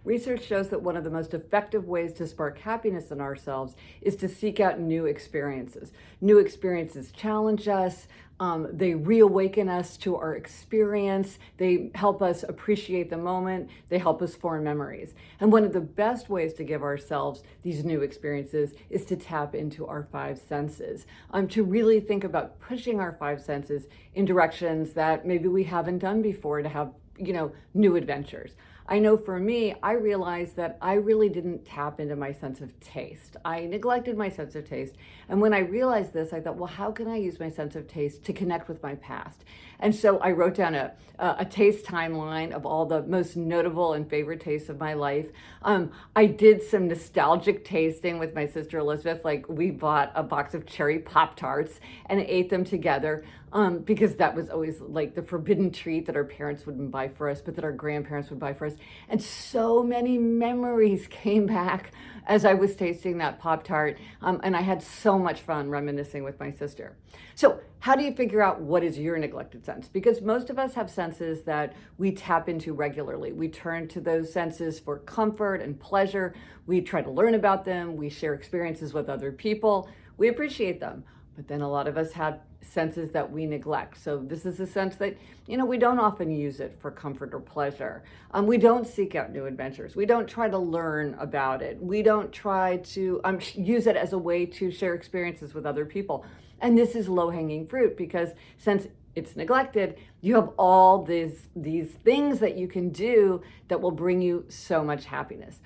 Research shows that one of the most effective ways to spark happiness in ourselves is to seek out new experiences. New experiences challenge us, they reawaken us to our experience, they help us appreciate the moment, they help us form memories. And one of the best ways to give ourselves these new experiences is to tap into our five senses, to really think about pushing our five senses in directions that maybe we haven't done before to have new adventures. I know for me, I realized that I really didn't tap into my sense of taste. I neglected my sense of taste. And when I realized this, I thought, well, how can I use my sense of taste to connect with my past? And so I wrote down a taste timeline of all the most notable and favorite tastes of my life. I did some nostalgic tasting with my sister Elizabeth. Like, we bought a box of cherry Pop-Tarts and ate them together, because that was always like the forbidden treat that our parents wouldn't buy for us, but that our grandparents would buy for us. And so many memories came back as I was tasting that Pop-Tart, and I had so much fun reminiscing with my sister. So how do you figure out what is your neglected sense? Because most of us have senses that we tap into regularly. We turn to those senses for comfort and pleasure. We try to learn about them. We share experiences with other people. We appreciate them. But then a lot of us have senses that we neglect. So this is a sense that, we don't often use it for comfort or pleasure. We don't seek out new adventures. We don't try to learn about it. We don't try to use it as a way to share experiences with other people. And this is low-hanging fruit, because since it's neglected, you have all these things that you can do that will bring you so much happiness.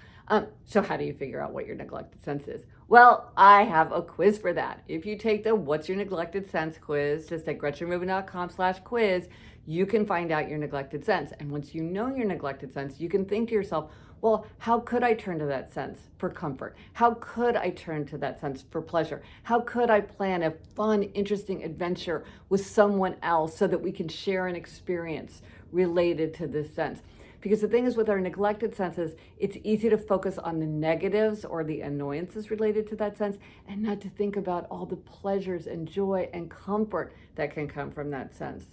So how do you figure out what your neglected sense is? Well, I have a quiz for that. If you take the What's Your Neglected Sense quiz, just at GretchenRubin.com/quiz, you can find out your neglected sense. And once you know your neglected sense, you can think to yourself, well, how could I turn to that sense for comfort? How could I turn to that sense for pleasure? How could I plan a fun, interesting adventure with someone else so that we can share an experience related to this sense? Because the thing is, with our neglected senses, it's easy to focus on the negatives or the annoyances related to that sense, and not to think about all the pleasures and joy and comfort that can come from that sense.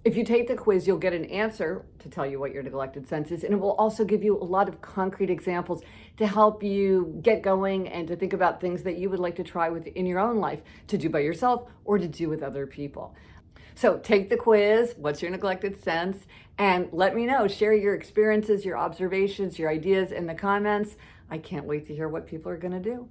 If you take the quiz, you'll get an answer to tell you what your neglected sense is, and it will also give you a lot of concrete examples to help you get going and to think about things that you would like to try within your own life, to do by yourself or to do with other people. So take the quiz, What's Your Neglected Sense, and let me know. Share your experiences, your observations, your ideas in the comments. I can't wait to hear what people are going to do.